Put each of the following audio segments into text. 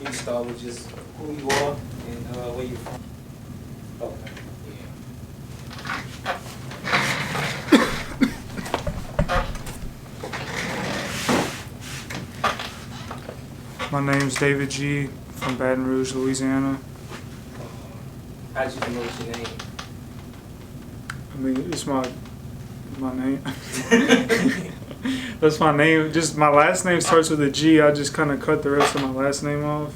You can start with just who you are and where you're from. Okay. My name's David G. from Baton Rouge, Louisiana. How'd you pronounce your name? I mean, it's my name. That's my name. Just my last name starts with a G. I just kind of cut the rest of my last name off.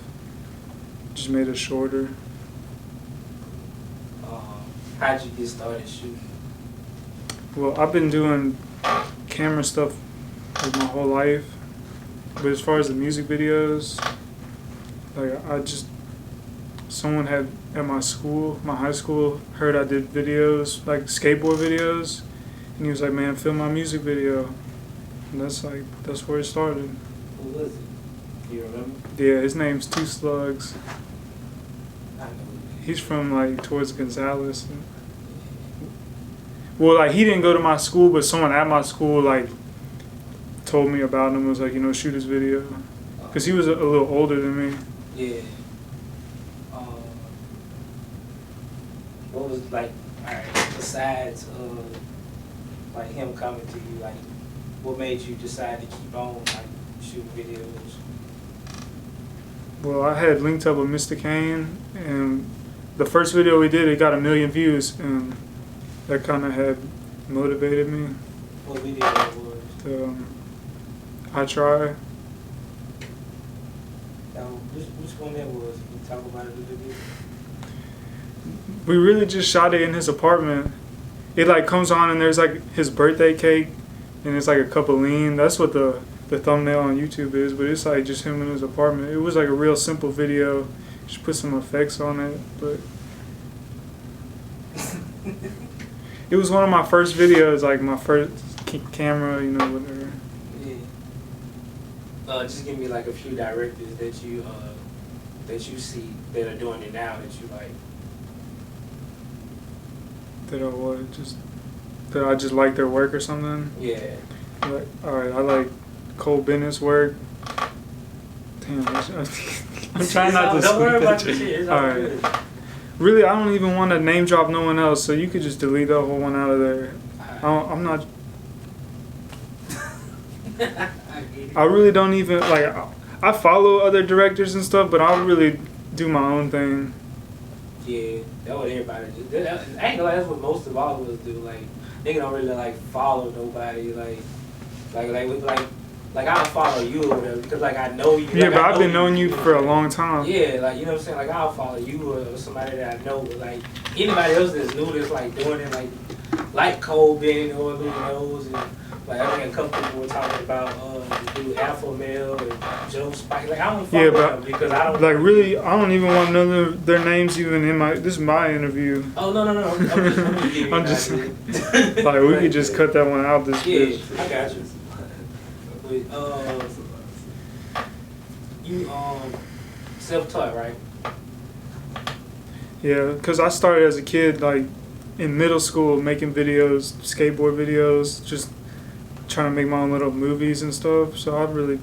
Just made it shorter. How'd you get started shooting? Well, I've been doing camera stuff like my whole life. But as far as the music videos, like someone had at my school, my high school, heard I did videos, like skateboard videos, and he was like, "Man, film my music video." And that's where it started. Who was it? Do you remember? Yeah, his name's Two Slugs. I know. He's from like towards Gonzales. Well, like he didn't go to my school, but someone at my school like told me about him. Was like, shoot his video, because he was a little older than me. Yeah. What was like? Alright, besides like him coming to you, like what made you decide to keep on like shooting videos? Well, I had linked up with Mista Cain, and the first video we did, it got 1 million views, and that kind of had motivated me. What video that was? I Try. Which one that was? Can you talk about it a little bit? We really just shot it in his apartment. It like comes on and there's like his birthday cake, and it's like a cup of lean. That's what the thumbnail on YouTube is, but it's like just him in his apartment. It was like a real simple video. Just put some effects on it, but it was one of my first videos, like my first camera, whatever. Yeah. Just give me like a few directors that you see that are doing it now that you like. That I just like their work or something. Yeah. Like, alright, I like Cole Bennett's work. Damn, I'm trying not to don't worry about speak the shit. It's all all right. good. Really, I don't even want to name drop no one else, so you could just delete that whole one out of there. I'm not. I really don't even like. I follow other directors and stuff, but I really do my own thing. Yeah, that's what everybody do. I ain't gonna lie, that's what most of all of us do. Like, they don't really like follow nobody. Like I don't follow you or whatever because like I know you. Yeah, like, but I've been knowing you for a long time. Yeah, like you know what I'm saying. Like I'll follow you or somebody that I know. But, like anybody else that's new that's like doing it like Cole Bennett or Lou Knows and like I think a couple people were talking about do Alpha Male and Joe Spike. Like I don't follow them because I don't like really. I don't even want to know their names even in my. This is my interview. Oh no! I'm just like we could just cut that one out. This bitch. I got you. But, you self-taught, right? Yeah, because I started as a kid, like in middle school, making videos, skateboard videos, just trying to make my own little movies and stuff. So I really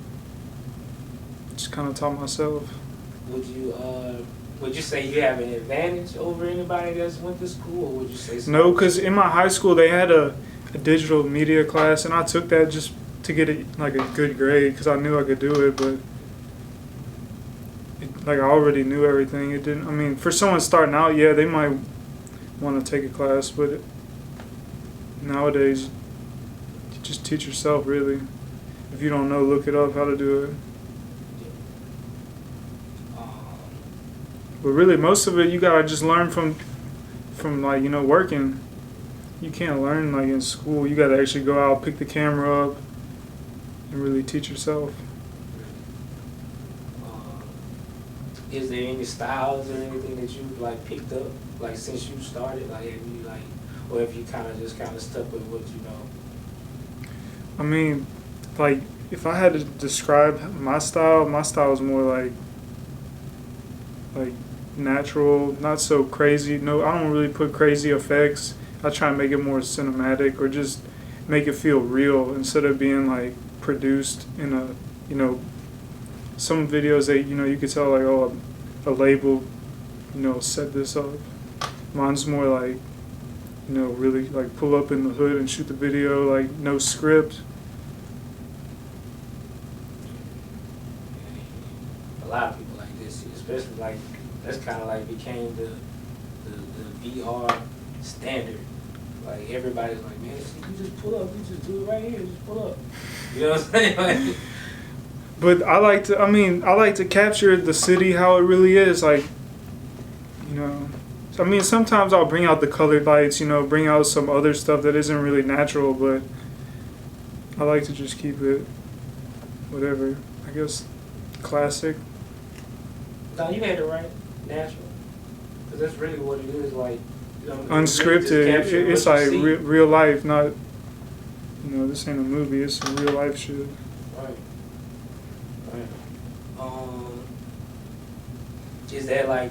just kind of taught myself. Would you say you have an advantage over anybody that's went to school, or would you say something? No, because in my high school they had a digital media class, and I took that just to get a good grade because I knew I could do it, but I already knew everything. It didn't. I mean, for someone starting out, yeah, they might want to take a class, but nowadays, you just teach yourself really. If you don't know, look it up how to do it. But really, most of it you gotta just learn from like working. You can't learn like in school. You gotta actually go out, pick the camera up, and really teach yourself. Is there any styles or anything that you like picked up like since you started? Like have you or if you kind of stuck with what you know? I mean, like if I had to describe my style is more like natural, not so crazy. No, I don't really put crazy effects. I try and make it more cinematic or just make it feel real instead of being like produced in a some videos that you could tell like, oh, a label set this up. Mine's more like really like pull up in the hood and shoot the video, like no script. A lot of people like this, especially like that's kind of like became the VR standard. Like everybody's like, man, you just pull up, you just do it right here, just pull up. You know what I'm saying? Like, but I like to capture the city how it really is, like, I mean, sometimes I'll bring out the colored lights, bring out some other stuff that isn't really natural, but I like to just keep it, whatever, I guess, classic. no, you had it right, natural. Because that's really what it is, like, Unscripted, it's like real life, not, this ain't a movie, it's some real life shit. Right. Is that like,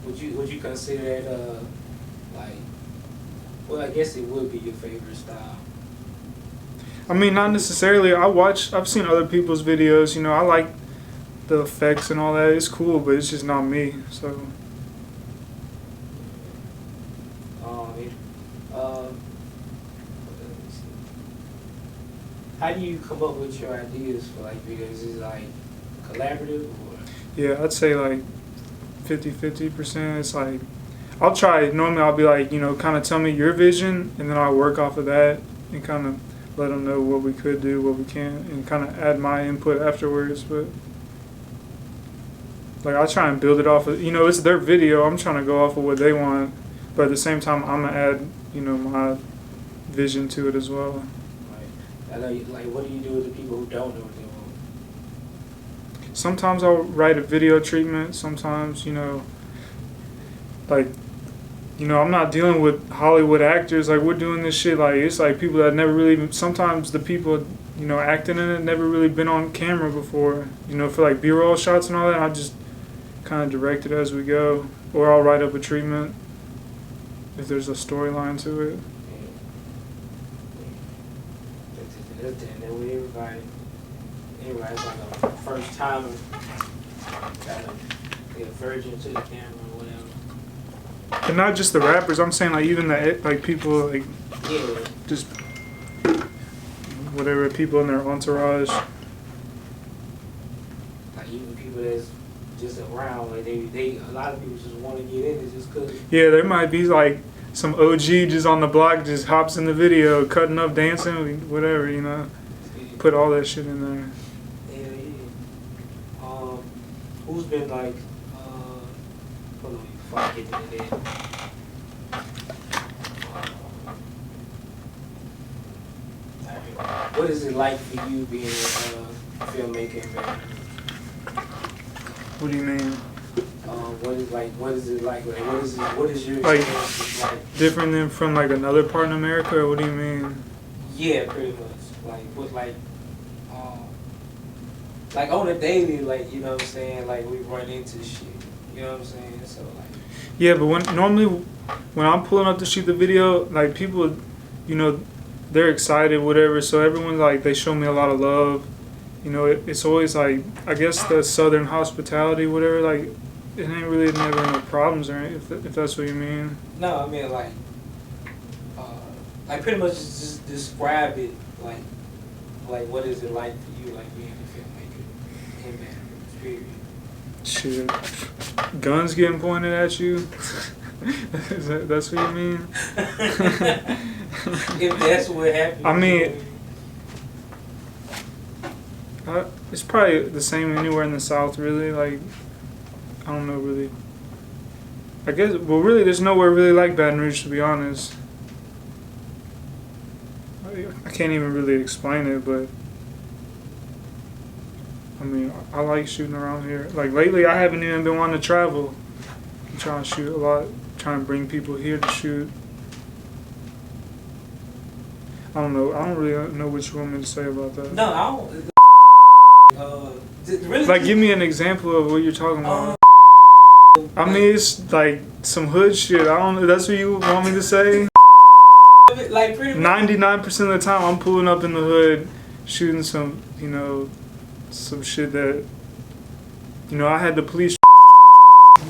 would you consider that, like, well, I guess it would be your favorite style? I mean, not necessarily. I've seen other people's videos, I like the effects and all that. It's cool, but it's just not me, so. How do you come up with your ideas for like videos? Is it like collaborative or? Yeah, I'd say like 50%. It's like, normally I'll be like, kind of tell me your vision, and then I'll work off of that and kind of let them know what we could do, what we can't, and kind of add my input afterwards. But like, I try and build it off of, it's their video. I'm trying to go off of what they want, but at the same time, I'm going to add, my vision to it as well. I know, like, what do you do with the people who don't know what they want? Sometimes I'll write a video treatment. Sometimes, like, I'm not dealing with Hollywood actors. Like, we're doing this shit. Like, it's like people that never really. Sometimes the people, acting in it never really been on camera before. For like B-roll shots and all that. I just kind of direct it as we go, or I'll write up a treatment if there's a storyline to it. And then with everybody's like a first timer, gotta be a virgin to the camera or whatever. And not just the rappers. I'm saying like even the like people like just whatever people in their entourage. Like even people that's just around, like they a lot of people just want to get in it just cause. Yeah, there might be like some OG just on the block, just hops in the video, cutting up, dancing, whatever, Put all that shit in there. Yeah. Who's been like, hold on, before I get into that. What is it like for you being a filmmaker in Baton? What do you mean? What is it like? What is your like experience like? Different than from like another part in America, or what do you mean? Yeah, pretty much. Like on a daily, like, you know what I'm saying, like we run into shit. You know what I'm saying? So like. Yeah, but normally when I'm pulling up to shoot the video, like people, they're excited, whatever. So everyone's like, they show me a lot of love. It's always like, I guess the Southern hospitality, whatever. Like, it ain't really never no problems or anything, if that's what you mean. No, I mean like pretty much just describe it like what is it like for you, like being a filmmaker in that period? Shit, guns getting pointed at you. That's what you mean? If that's what happened. I mean, it's probably the same anywhere in the South, really. Like, I don't know, really. I guess, well, really, there's nowhere really like Baton Rouge, to be honest. I can't even really explain it, but I mean, I like shooting around here. Like, lately, I haven't even been wanting to travel. I'm trying to shoot a lot, trying to bring people here to shoot. I don't know. I don't really know what you want me to say about that. No, I don't. Really? Like, give me an example of what you're talking about. I mean, it's like some hood shit. I don't know. That's what you want me to say? Like, pretty much. 99% of the time, I'm pulling up in the hood, shooting some, some shit that You know, I had the police.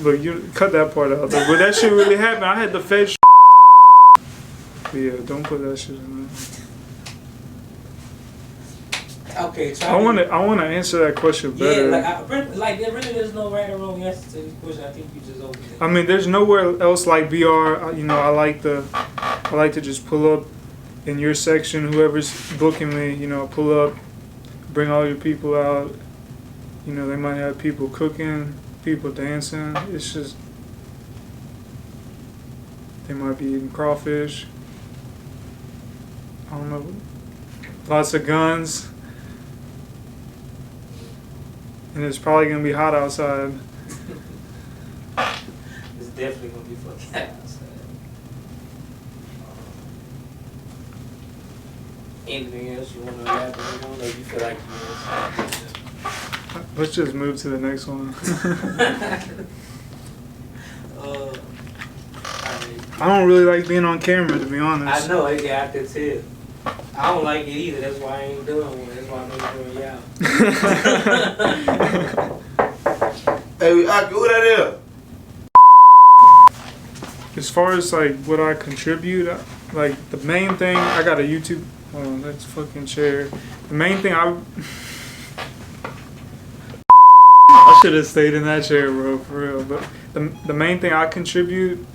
Look, you cut that part out. Though. But that shit really happened. I had the feds. Yeah, don't put that shit in there. Okay, I want to answer that question better. Yeah, like there really is no right or wrong answer to this question. I think you just opened it. I mean, there's nowhere else like VR. You know, I like to just pull up in your section. Whoever's booking me, you know, pull up, bring all your people out. You know, they might have people cooking, people dancing. It's just they might be eating crawfish. I don't know. Lots of guns. And it's probably going to be hot outside. It's definitely going to be fucking hot outside. Anything else you want to elaborate on, or you feel like you want Let's just move to the next one. I don't really like being on camera, to be honest. I know, yeah, I could tell. I don't like it either. That's why I ain't doing one. That's why I'm doing y'all. Hey, who that is? As far as like what I contribute, like the main thing, I got a YouTube. Hold on, that's fucking chair. The main thing I should have stayed in that chair, bro, for real. But the main thing I contribute,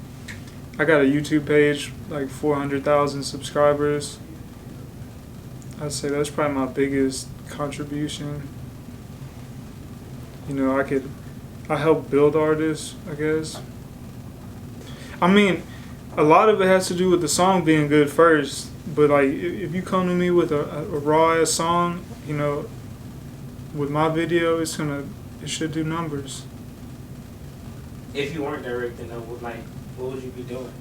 I got a YouTube page, like 400,000 subscribers. I'd say that's probably my biggest contribution. You know, I help build artists, I guess. I mean, a lot of it has to do with the song being good first, but like if you come to me with a raw ass song, you know, with my video, it should do numbers. If you weren't directing, though, what would you be doing?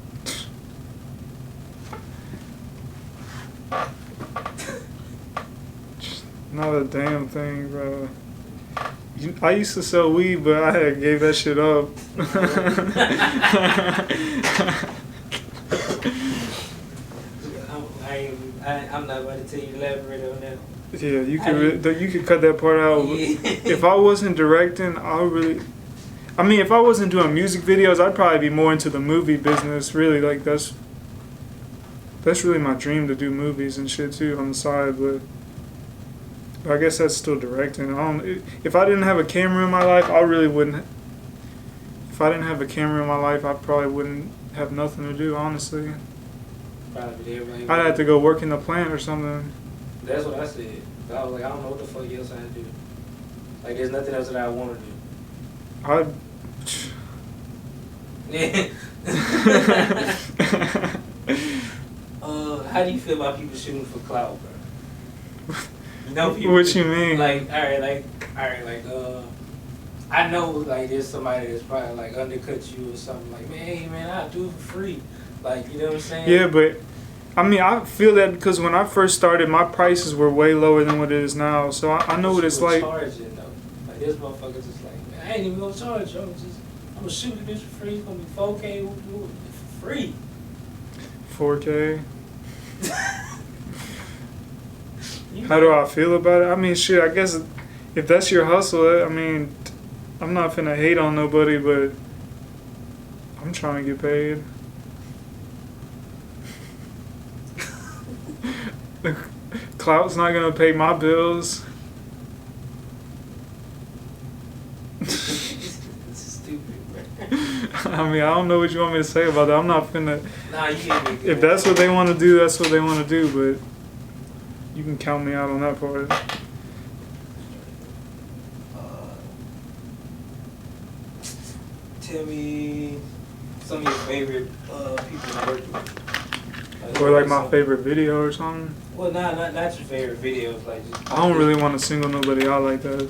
Not a damn thing, bro. I used to sell weed, but I had gave that shit up. I'm not about to tell you to elaborate on that. Yeah, you could cut that part out. Yeah. If I wasn't directing, if I wasn't doing music videos, I'd probably be more into the movie business. Really, like that's really my dream, to do movies and shit too on the side. But I guess that's still directing. If I didn't have a camera in my life, I really wouldn't. If I didn't have a camera in my life, I probably wouldn't have nothing to do, honestly. Probably everybody. I'd have to go work in the plant or something. That's what I said. I was like, I don't know what the fuck else I do. Like, there's nothing else that I want to do. How do you feel about people shooting for clout, bro? You know, people, what you mean? Like, I know, like, there's somebody that's probably, like, undercut you or something. Like, man, hey, man, I'll do it for free. Like, you know what I'm saying? Yeah, but, I mean, I feel that because when I first started, my prices were way lower than what it is now. So I know what it's like. Charging, though. Like, this motherfucker's just like, man, I ain't even gonna charge you. I'm gonna shoot this for free. It's gonna be 4K. We'll do it for free. 4K? How do I feel about it? I mean, shit, I guess if that's your hustle, I mean, I'm not finna hate on nobody, but I'm trying to get paid. Clout's not gonna pay my bills. I mean, I don't know what you want me to say about that. I'm not finna. Nah, you get me. If that's what they want to do, that's what they want to do. But you can count me out on that part. Tell me some of your favorite people to work with. Or like my favorite video or something. Well, not your favorite videos. Like, just, I don't really want to single nobody out like that.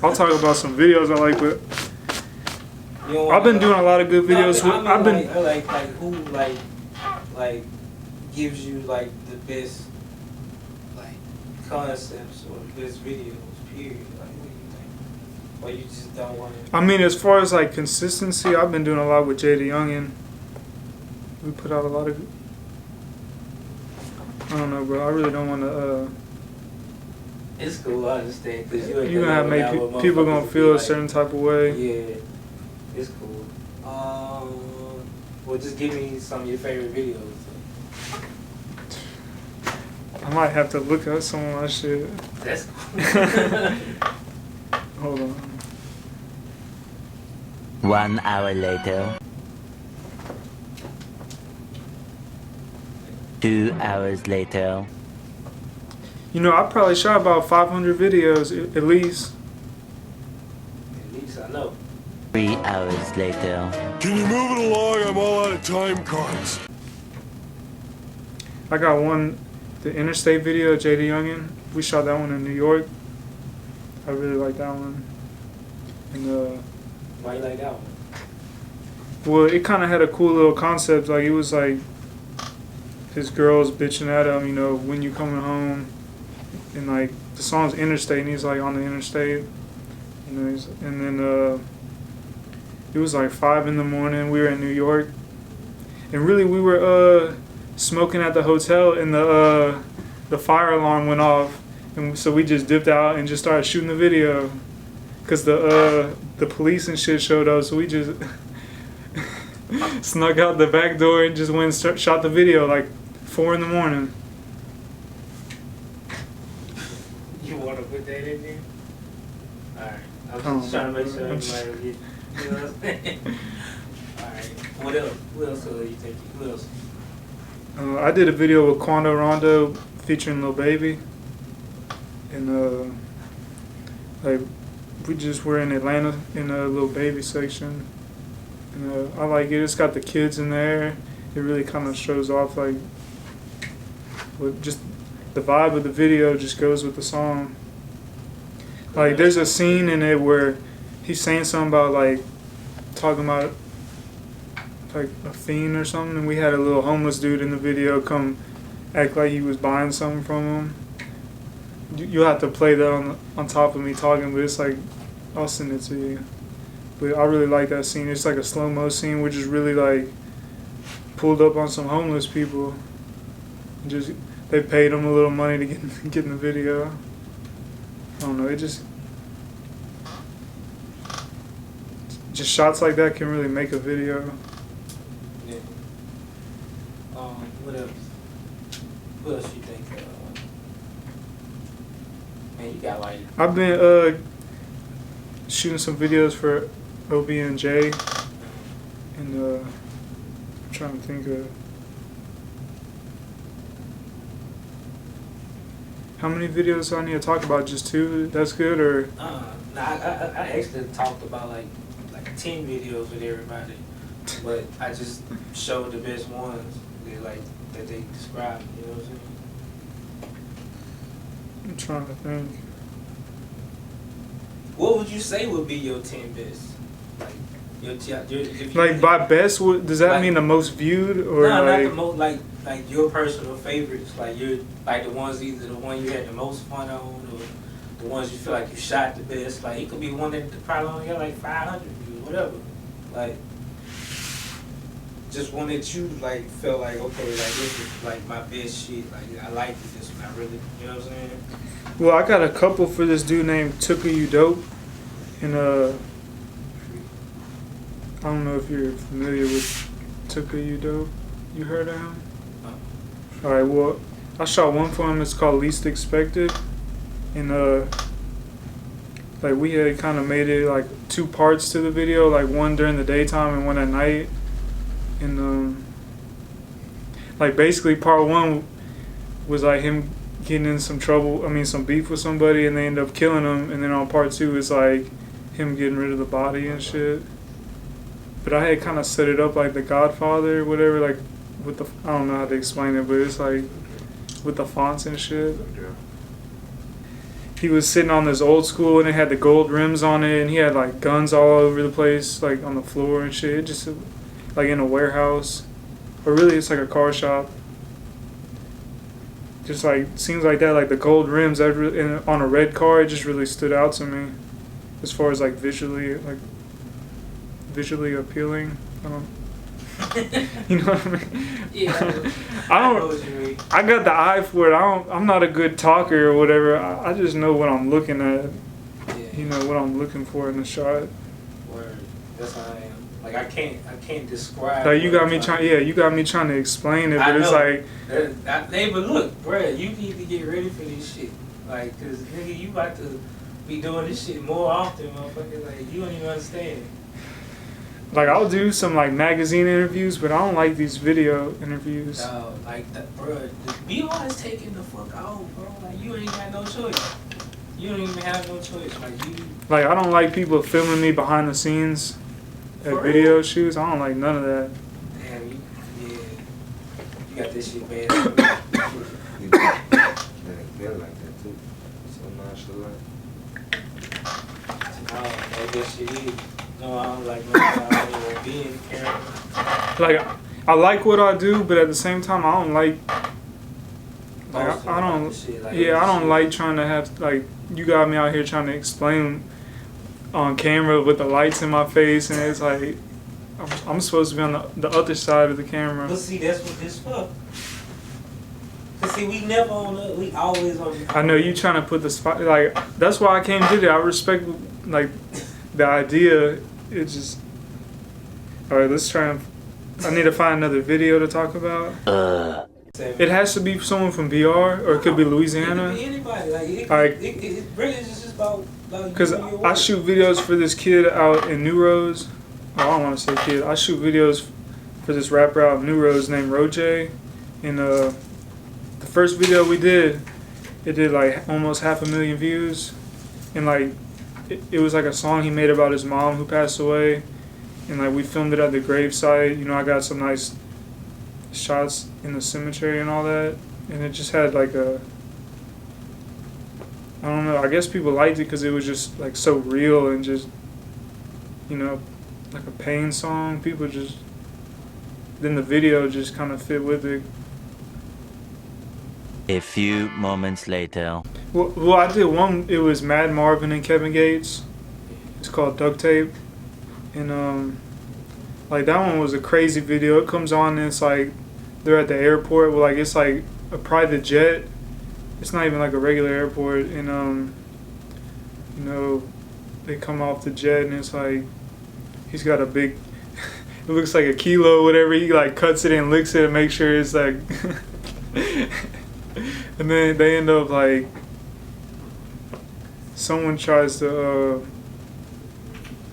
I'll talk about some videos I like, but I've been doing a lot of good videos. No, I mean, who gives you like the best like concepts or the best videos. Period. Like, what do you think? Or you just don't want to? I mean, as far as like consistency, I've been doing a lot with JayDaYoungan. We put out a lot of. I don't know, bro. I really don't want to. It's cool, I understand, because You gonna make people gonna feel a certain type of way. Yeah, it's cool. Well, just give me some of your favorite videos. I might have to look up some of my shit. That's cool. Hold on. 1 hour later. 2 hours later. You know, I probably shot about 500 videos at least. At least I know. 3 hours later. Can you move it along? I'm all out of time cards. I got one, the Interstate video, JayDaYoungan. We shot that one in New York. I really like that one. And Why you like that one? well, it kind of had a cool little concept. Like, it was like his girl's bitching at him, you know, when you coming home. And like the song's Interstate, and he's like on the interstate. You know, and then it was like 5 in the morning. We were in New York, and really we were smoking at the hotel, and the fire alarm went off, and so we just dipped out and just started shooting the video, cause the police and shit showed up, so we just snuck out the back door and just went and shot the video like 4 in the morning. You want to put that in there? Alright. I was just trying to make sure everybody would get, you know what I'm saying? Alright. What else? What else do you think? What else? I did a video with Quando, Rhondo featuring Lil Baby. And like we just were in Atlanta in a Lil Baby section. And I like it. It's got the kids in there. It really kind of shows off like what just the vibe of the video just goes with the song. Like there's a scene in it where he's saying something about like talking about like a fiend or something, and we had a little homeless dude in the video come act like he was buying something from him. You'll have to play that on top of me talking, but it's like I'll send it to you. But I really like that scene. It's like a slow-mo scene, which is really like pulled up on some homeless people. Just they paid him a little money to get in the video. I don't know. It just shots like that can really make a video. Yeah. What else? What else you think? Man, you got like. I've been shooting some videos for OB and J, and I'm trying to think of how many videos do I need to talk about. Just 2? That's good, or? Nah, I actually talked about like 10 videos with everybody, but I just showed the best ones that they described. You know what I'm saying? I'm trying to think. What would you say would be your 10 best? Like if you, Like by best, does that like, mean the most viewed, or no, like? not the most. Like your personal favorites. Like like the ones either the one you had the most fun on, or the ones you feel like you shot the best. Like it could be one that probably only got like 500 views, whatever. Like just one that you like felt like okay, like this is like my best shit. Like I like this one. I really, you know what I'm saying? Well, I got a couple for this dude named Tooka You Dope, and I don't know if you're familiar with Tooka You Dope. You heard of him? Oh. All right. Well, I shot one for him. It's called Least Expected, and like we had kind of made it like 2 parts to the video, like one during the daytime and one at night, and like basically part 1 was like him getting in some trouble, some beef with somebody, and they end up killing him, and then on part 2 it's like him getting rid of the body and shit. But I had kind of set it up like The Godfather or whatever, like with the, I don't know how to explain it, but it's like with the fonts and shit. He was sitting on this old school, and it had the gold rims on it, and he had like guns all over the place, like on the floor and shit, just like in a warehouse, or really it's like a car shop. Just like seems like that, like the gold rims on a red car, it just really stood out to me, as far as like visually appealing. I You know what I mean? Yeah. I know don't. what you mean. I got the eye for it. I'm not a good talker or whatever. I just know what I'm looking at. Yeah. You know what I'm looking for in the shot. Word. That's how I am. Like I can't describe. Like you what got I'm me trying trying. Yeah, you got me trying to explain it, I but it's know. like. Hey, but look, bruh, you need to get ready for this shit. Like, cause nigga, you about to be doing this shit more often, motherfucker. Like, you don't even understand. Like I'll do some like magazine interviews, but I don't like these video interviews. No, like, bruh, be honest, taking the fuck out, bro. Like, you ain't got no choice. You don't even have no choice. Like, you. Like I don't like people filming me behind the scenes at For video real? shoots. I don't like none of that. Damn, you got this shit bad. He feel like that too. So nonchalant. I guess shit is. No, I don't like no, I don't even be in camera. Like I like what I do, but at the same time I don't like. Like Most of I don't. the shit, like, Yeah, I don't shit. like trying to have like you got me out here trying to explain on camera with the lights in my face, and it's like I'm supposed to be on the other side of the camera. But see, that's what this for. Cause see, we never on the, we always on the. I know you trying to put the spot like that's why I came to it. I respect like the idea. It's just all right. Let's try and. I need to find another video to talk about. It has to be someone from BR or it could be Louisiana. It could be anybody. Like Like- it really is just about Because you and your I work. shoot videos for this kid out in New Rose. Oh, I don't want to say kid. I shoot videos for this rapper out in New Rose named Rouge. And the first video we did, it did like almost 500,000 views. And like, it was like a song he made about his mom who passed away. And like, we filmed it at the gravesite. You know, I got some nice shots in the cemetery and all that. And it just had like a... I don't know. I guess people liked it because it was just like so real and just, you know, like a pain song. People just, then the video just kind of fit with it. A few moments later. Well, I did one. It was Mad Marvin and Kevin Gates. It's called Duct Tape, and like that one was a crazy video. It comes on and it's like they're at the airport. Well, like it's like a private jet. It's not even like a regular airport, and you know, they come off the jet and it's like he's got a big. It looks like a kilo, whatever. He like cuts it and licks it and makes sure it's like. And then they end up like. Someone tries to.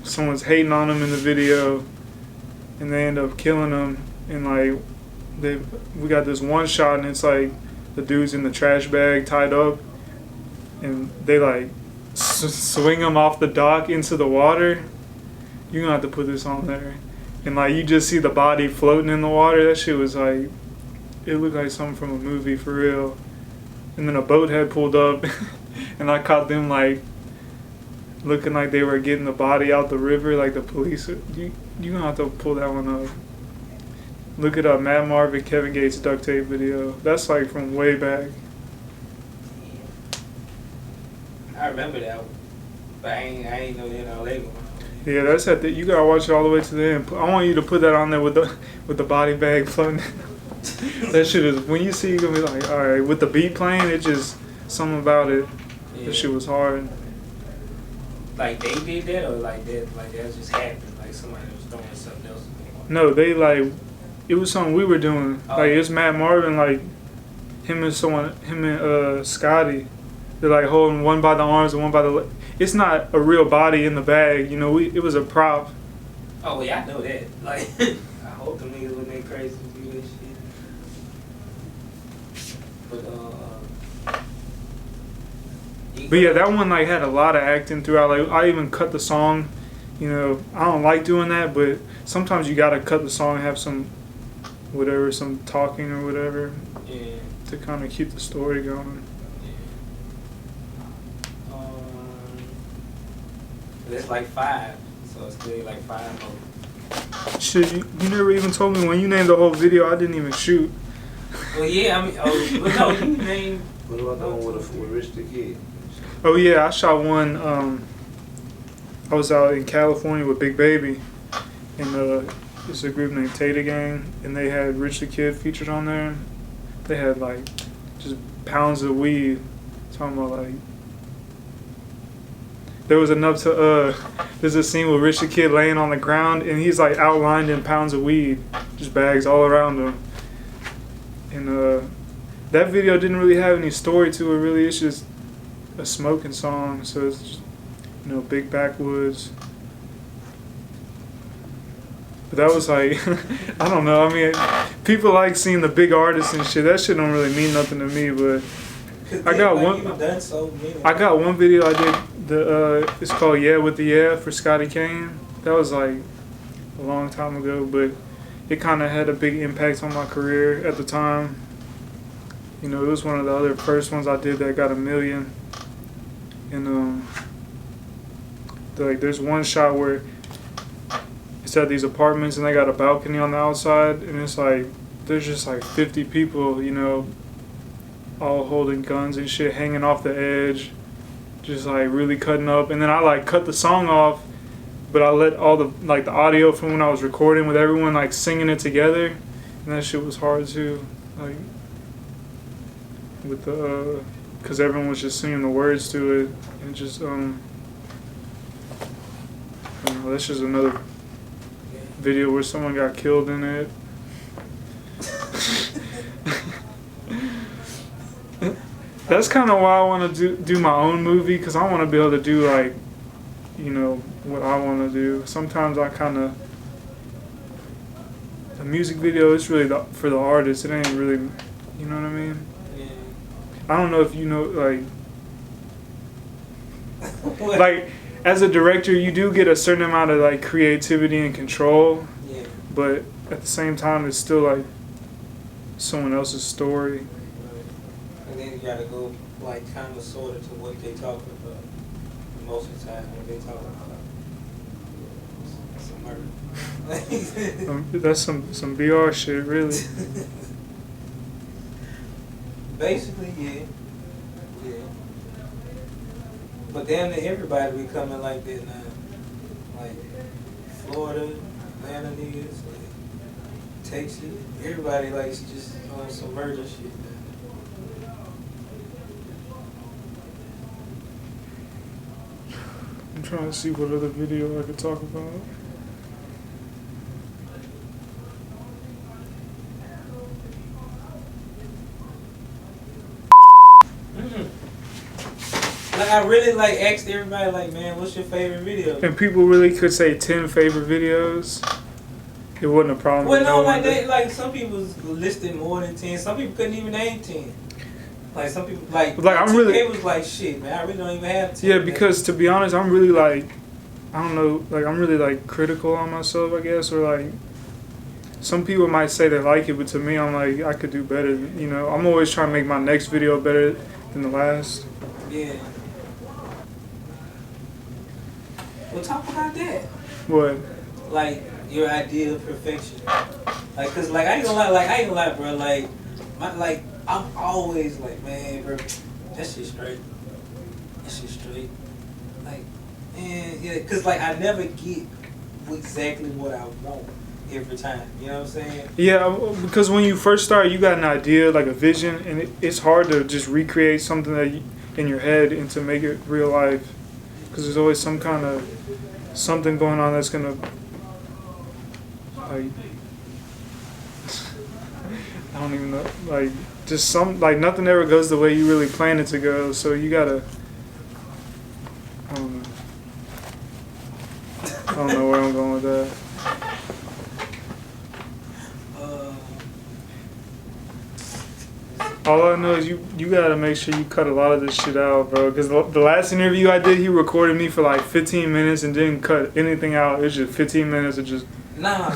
Someone's hating on him in the video, and they end up killing him. And like, we got this one shot, and it's like the dude's in the trash bag tied up, and they like swing him off the dock into the water. You're gonna have to put this on there, and like you just see the body floating in the water. That shit was like, it looked like something from a movie for real. And then a boat had pulled up, and I caught them like looking like they were getting the body out the river, like the police. You gonna have to pull that one up. Look it up, Mad Marvin, Kevin Gates Duct Tape video. That's like from way back. I remember that one, but I ain't know that all they going on. Yeah, that's at the. You gotta watch it all the way to the end. I want you to put that on there with the body bag floating. That shit is, when you see, you're gonna be like, all right, with the beat playing, it just something about it. Yeah. That shit was hard. Like they did that, or like that just happened. Like somebody was doing something else. No, they like, it was something we were doing. Oh. Like it's Matt Marvin, like him and Scotty. They're like holding one by the arms and one by the leg. It's not a real body in the bag, you know. It was a prop. Oh yeah, I know that. Like I hope them niggas when they crazy to do that shit. But yeah, that one like had a lot of acting throughout. Like I even cut the song. You know, I don't like doing that, but sometimes you gotta cut the song and have some, whatever, some talking or whatever, Yeah. to kind of keep the story going. It's like 5, so it's really like 5 more. Shit, you never even told me when you named the whole video. I didn't even shoot. Well, yeah, I mean, but no, you named. What about the one with Rich the Kid? Oh yeah, I shot one. I was out in California with Big Baby, and it's a group named JayDaYoungan, and they had Rich the Kid featured on there. They had like just pounds of weed. Talking about like there was enough to there's a scene with Rich the Kid laying on the ground and he's like outlined in pounds of weed, just bags all around him. And that video didn't really have any story to it really. It's just a smoking song, so it's just, you know, big backwoods. But that was like, I don't know. I mean, people like seeing the big artists and shit. That shit don't really mean nothing to me. But I got one video I did. It's called Yeah with the Yeah for Scotty Cain. That was like a long time ago, but it kind of had a big impact on my career at the time. You know, it was one of the other first ones I did that got 1 million. And like there's one shot where it's at these apartments and they got a balcony on the outside, and it's like there's just like 50 people, you know, all holding guns and shit, hanging off the edge, just like really cutting up. And then I like cut the song off, but I let all the like the audio from when I was recording with everyone like singing it together, and that shit was hard too, like with the because everyone was just singing the words to it, and just I don't know, that's just another video where someone got killed in it. That's kind of why I want to do my own movie, because I want to be able to do like, you know, what I want to do. Sometimes I kind of, the music video is really for the artist. It ain't really, you know what I mean? Yeah. I don't know if you know, like as a director, you do get a certain amount of like creativity and control. Yeah. But at the same time, it's still like someone else's story. And then you gotta go like kind of sort of to what they talking about. Most of the time, what they talking about, some murder. That's some BR shit, really. Basically, yeah. But damn near everybody be coming like that now. Like Florida, Atlanta niggas, like Texas. Everybody likes just on some murder shit now. I'm trying to see what other video I could talk about. Like I really like asked everybody like, man, what's your favorite video? And people really could say 10 favorite videos. It wasn't a problem. Well, no, like they like some people listed more than 10. Some people couldn't even name 10. Like some people like I'm really. It was like shit, man. I really don't even have 10. Yeah, because to be honest, I'm really like, I don't know, like I'm really like critical on myself, I guess, or like some people might say they like it, but to me, I'm like I could do better. You know, I'm always trying to make my next video better than the last. Yeah. Well, talk about that. What? Like your idea of perfection. Like, cause like I ain't gonna lie, bro. Like, I'm always like, man, bro, that shit straight. Like, man, yeah, cause like I never get exactly what I want every time. You know what I'm saying? Yeah, because when you first start, you got an idea, like a vision, and it's hard to just recreate something that in your head and to make it real life. Because there's always some kind of something going on that's gonna like I don't even know, like just some like nothing ever goes the way you really plan it to go. So you gotta I don't know where I'm going with that. All I know is you gotta make sure you cut a lot of this shit out, bro. Because the last interview I did, he recorded me for like 15 minutes and didn't cut anything out. It was just 15 minutes of just... Nah,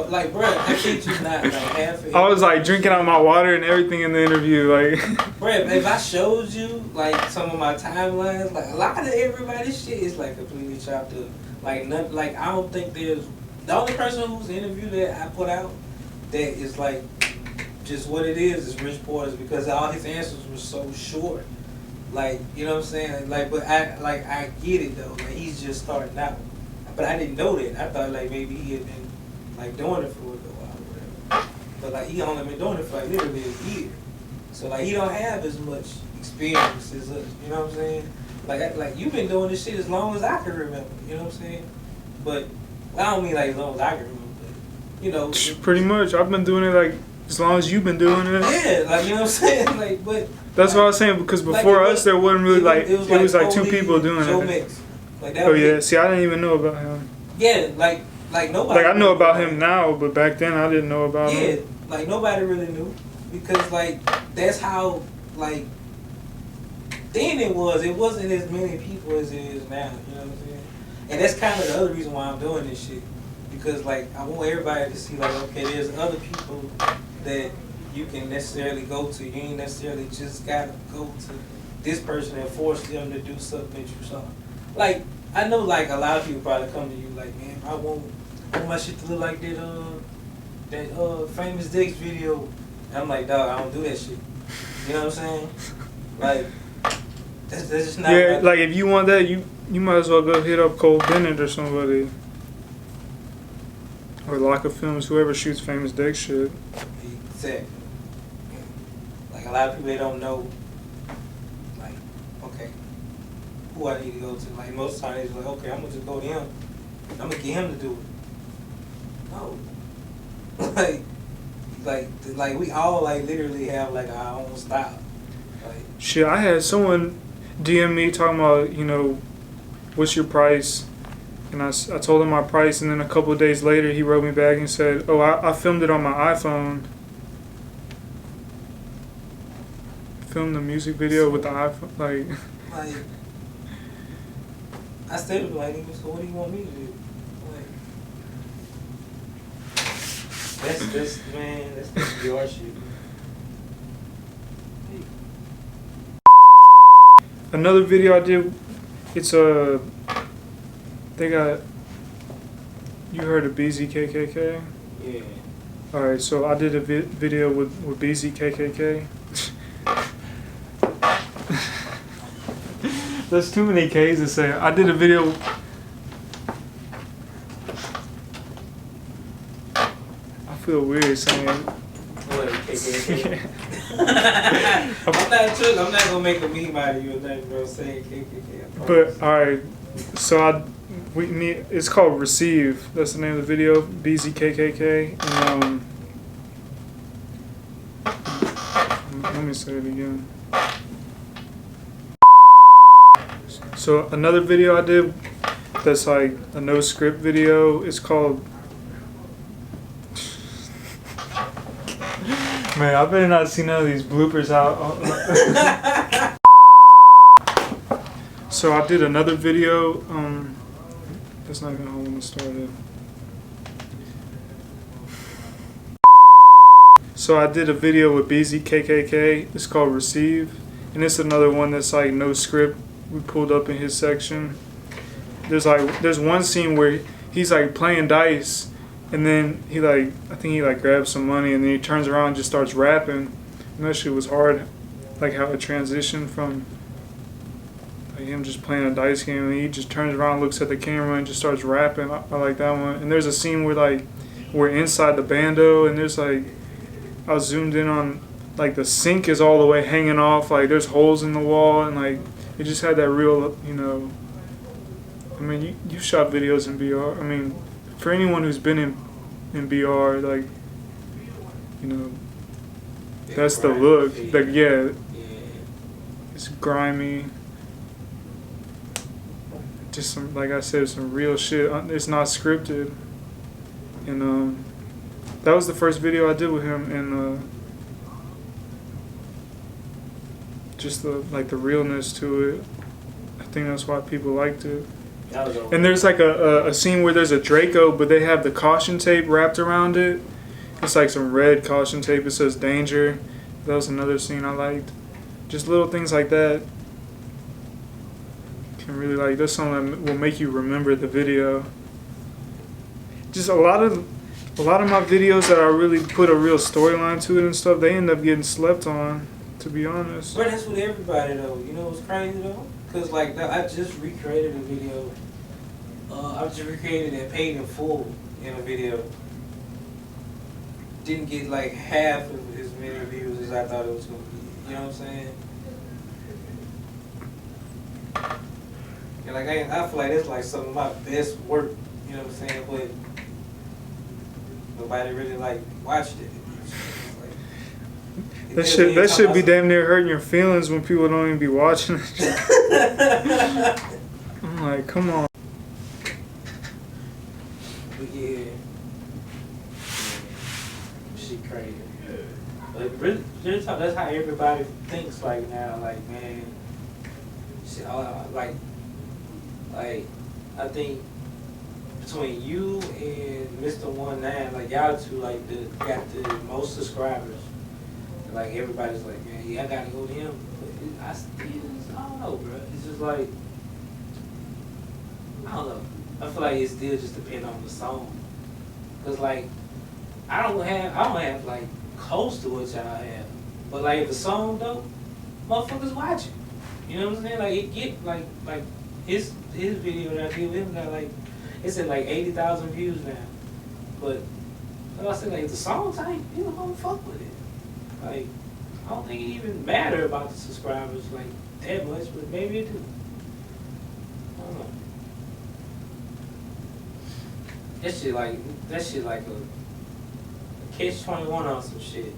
like bro, I shit you not, like half it. I was like drinking out my water and everything in the interview, like... Bro, if I showed you like some of my timelines, like a lot of everybody's shit is like completely chopped up. Like nothing, like I don't think there's... The only person whose interview that I put out that is like... just what it is Rich Porter's, because all his answers were so short. Like, you know what I'm saying? Like, but I get it though. Like, he's just starting out. But I didn't know that. I thought like maybe he had been like doing it for a little while or whatever. But like he only been doing it for like literally a year. So like he don't have as much experience as us, you know what I'm saying? Like you've been doing this shit as long as I can remember, you know what I'm saying? But I don't mean like as long as I can remember, but you know. Pretty much. I've been doing it like as long as you've been doing it. Yeah, like you know what I'm saying? Like but that's what I was saying, because before us there wasn't really it was like two people doing it. Mix. Like that oh yeah, see I didn't even know about him. Yeah, like nobody. Like I know about him now, but back then I didn't know about him. Yeah, like nobody really knew, because like that's how like then it wasn't as many people as it is now. You know what I'm saying? And that's kind of the other reason why I'm doing this shit, because like I want everybody to see like, okay, there's other people that you can necessarily go to. You ain't necessarily just gotta go to this person and force them to do something that you saw. Like I know like a lot of people probably come to you like, man, I want my shit to look like that Famous Dicks video. And I'm like, dog, I don't do that shit. You know what I'm saying? Like that's just not. Yeah, like if you want that, you might as well go hit up Cole Bennett or somebody, or Locker Films, whoever shoots Famous Dicks shit. Exactly. Like a lot of people, they don't know. Like, okay, who I need to go to. Like most of the time, they're like, okay, I'm gonna just go to him. I'm gonna get him to do it. No. like we all like literally have like our own style. Like, shit, I had someone DM me talking about, you know, what's your price? And I told him my price, and then a couple of days later he wrote me back and said, oh, I filmed it on my iPhone. Filmed the music video with the iPhone, like I stayed with like, so what do you want me to do? Like, that's your shit. Another video I did, it's they got, you heard of Beezy KKK? Yeah. Alright, so I did a video with Beezy KKK. There's too many K's to say. I did a video. I feel weird saying. What, KKK? I'm not gonna make a meme out of you or nothing, bro, saying KKK. But alright, so it's called Receive. That's the name of the video. Beezy KKK. And let me say it again. So another video I did that's like a no script video. It's called. Man, I better not see none of these bloopers out. So I did another video. That's not even how I want to start it. So I did a video with Beezy KKK. It's called Receive, and it's another one that's like no script. We pulled up in his section. There's one scene where he's like playing dice, and then I think he grabs some money, and then he turns around and just starts rapping. And that shit was hard, like how it transitioned from like him just playing a dice game, and he just turns around, looks at the camera, and just starts rapping. I like that one. And there's a scene where we're inside the bando, and there's I was zoomed in on the sink is all the way hanging off, there's holes in the wall, and it just had that real, you know. I mean, you shot videos in BR. I mean, for anyone who's been in BR, you know, that's the look. Yeah, it's grimy. Just some, like I said, some real shit. It's not scripted. And that was the first video I did with him, and just the realness to it. I think that's why people liked it. And there's a scene where there's a Draco, but they have the caution tape wrapped around it. It's some red caution tape. It says danger. That was another scene I liked. Just little things like that can really that's something that will make you remember the video. Just a lot of my videos that I really put a real storyline to it and stuff, they end up getting slept on, to be honest. But that's with everybody though. You know what's crazy though? Cause I just recreated a video. I just recreated that paid in full in a video, didn't get like half of as many views as I thought it was gonna be. You know what I'm saying? And like I feel like it's like some of my best work. You know what I'm saying? But nobody really like watched it. That should be damn near hurting your feelings when people don't even be watching it. I'm like, come on. But yeah, she crazy. But really, that's how everybody thinks like now. Like, man, shit, like I think between you and Mr. 19, like y'all two, like got the most subscribers. Like everybody's like, man, yeah, I gotta go to him. But I don't know, bro. It's just like, I don't know. I feel like it still just depends on the song. Cause like, I don't have like close to what y'all have. But like if the song though, motherfuckers watch it. You know what I'm saying? Like it get like his video that I did with him got like, it's at like 80,000 views now. But like I said, like if the song tight, people gonna fuck with it. Like, I don't think it even matter about the subscribers like that much, but maybe it do. I don't know. That shit like a catch-21 on some shit.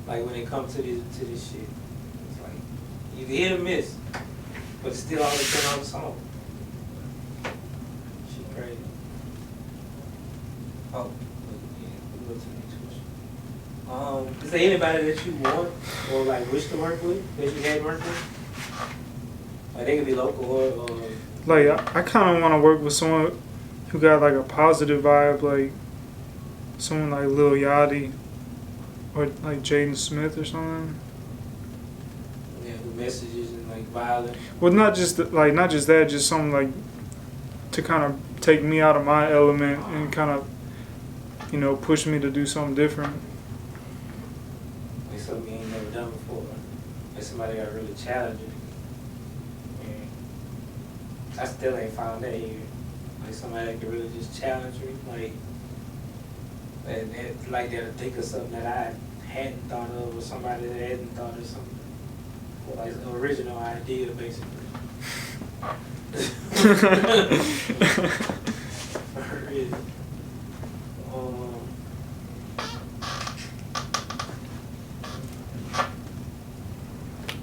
Like when it comes to this shit, it's like you hit or miss, but it's still all depends on the song. Shit crazy. Oh. Is there anybody that you want or like wish to work with that you had worked with? Like they could be local or like I kind of want to work with someone who got like a positive vibe, like someone like Lil Yachty or like Jaden Smith or something. Yeah, who messages and like violent. Well, not just that, just something like to kind of take me out of my element and kind of, you know, push me to do something different. Like something you ain't never done before. Like somebody got really challenging. I still ain't found that here. Like somebody that can really just challenge me, like that'll think of something that I hadn't thought of, or somebody that hadn't thought of something, or like an original idea, basically. For real.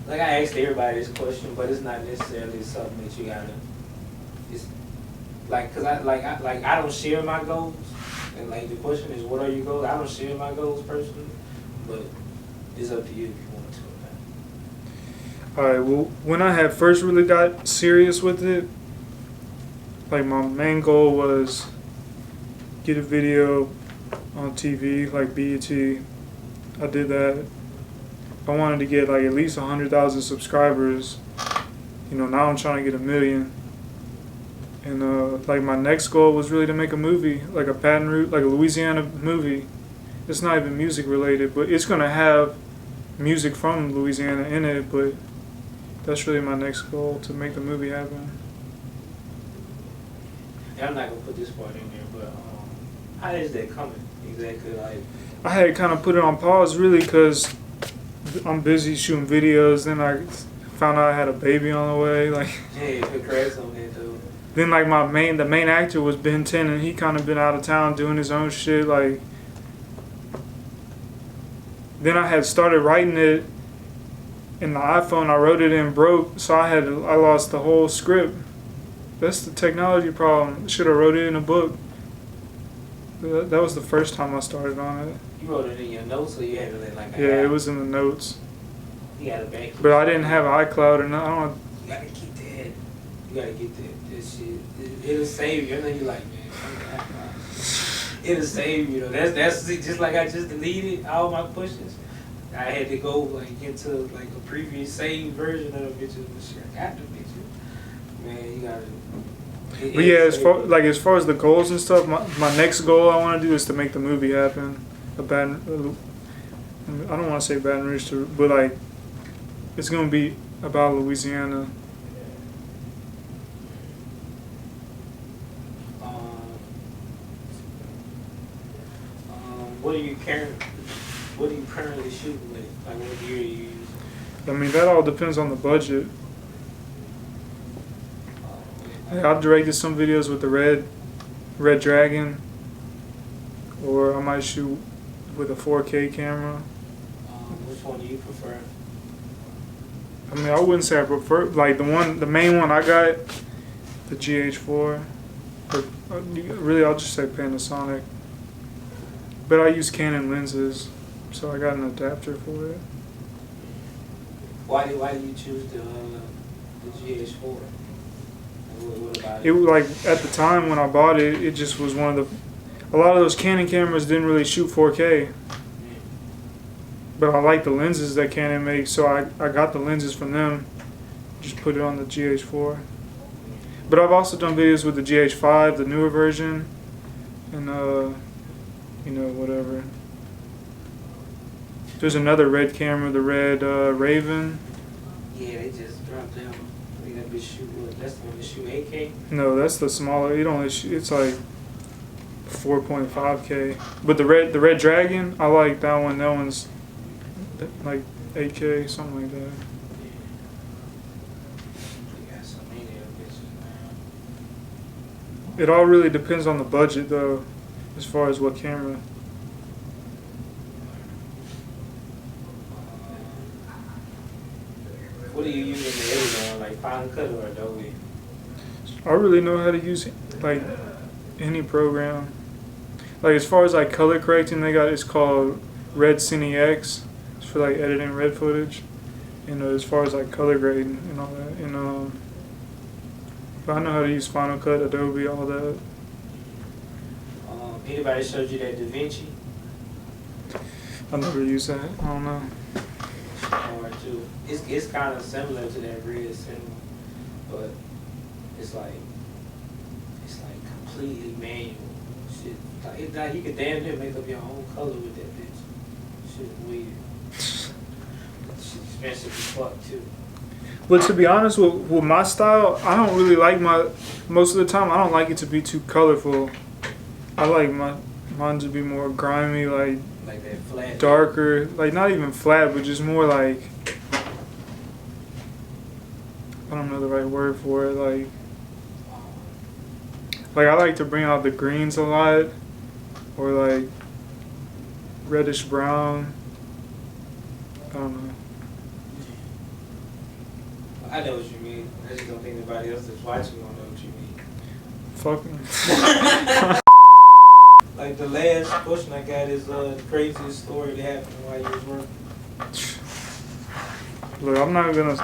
Like I asked everybody this question, but it's not necessarily something that you gotta. It's like, cause I don't share my goals, and like the question is, what are your goals? I don't share my goals personally, but it's up to you if you want to. Alright, well, when I had first really got serious with it, like my main goal was get a video on TV, like BET. I did that. I wanted to get like at least 100,000 subscribers. You know, now I'm trying to get 1 million. And like my next goal was really to make a movie, like a Baton Rouge, like a Louisiana movie. It's not even music related, but it's gonna have music from Louisiana in it. But that's really my next goal, to make the movie happen. Yeah, I'm not gonna put this part in there, but how is that coming exactly? Like I had kind of put it on pause really because I'm busy shooting videos. Then I found out I had a baby on the way. Like, yeah, congrats on that though. then like the main actor was Ben 10, and he kind of been out of town doing his own shit. Like, then I had started writing it in the iPhone. I wrote it in broke, so I lost the whole script. That's the technology problem. Should have wrote it in a book. That was the first time I started on it. You wrote it in your notes, or you had it in like a Yeah, app? it was in the notes. You got a back. But I didn't have iCloud, and I don't. You gotta keep that. You gotta get that shit. It'll save you. I know you like, man. It'll save you. That's just like I just deleted all my pushes. I had to go like into like a previous saved version of the bitches. But shit, I got the bitches. Man, you gotta. But yeah, as far as the goals and stuff, my next goal I want to do is to make the movie happen. I don't want to say Baton Rouge, but like it's gonna be about Louisiana. What are you What are you currently shooting with? Like what gear you use? I mean, that all depends on the budget. Hey, I've directed some videos with the Red Dragon, or I might shoot with a 4K camera. Which one do you prefer? I mean, I wouldn't say I prefer, like the main one I got, the GH4. But really, I'll just say Panasonic. But I use Canon lenses, so I got an adapter for it. Why do you choose the GH4? What about It was like at the time when I bought it, it just was one of a lot of those Canon cameras didn't really shoot 4K. But I like the lenses that Canon makes, so I got the lenses from them. Just put it on the GH4. But I've also done videos with the GH5, the newer version, and you know, whatever. There's another red camera, the red Raven. Yeah, they just dropped down. I think that bitch shoot what? That's the one that shoot 8K? No, that's the smaller. It only it's like 4.5K. But the red Dragon, I like that one. That one's like 8K, something like that. Yeah, so many of them bitches, man. It all really depends on the budget, though, as far as what camera. What do you use in the editing, like Final Cut or Adobe? I really know how to use like any program. Like as far as like color correcting, they got it's called Red Cine X. It's for like editing red footage. You know, as far as like color grading and all that. And but I know how to use Final Cut, Adobe, all that. Anybody showed you that DaVinci? I never use that. I don't know. Hard too. It's kind of similar to that Red Cinema, but it's like completely manual shit. Like you could damn near make up your own color with that bitch. Shit weird. Shit expensive as fuck too. But to be honest with my style, I don't really like most of the time I don't like it to be too colorful. I like mine to be more grimy, like that flat. darker, like not even flat, but just more like, I don't know the right word for it, like I like to bring out the greens a lot, or like reddish brown. I don't know. I know what you mean. I just don't think anybody else that's watching don't know what you mean. Fuck me. Like the last question I got is the craziest story that happened while you was working. Look, I'm not gonna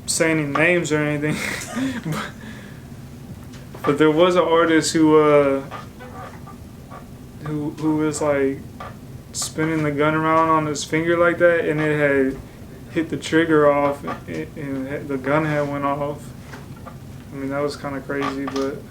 say any names or anything, but there was an artist who was like spinning the gun around on his finger like that, and it had hit the trigger off, and the gun had went off. I mean, that was kind of crazy, but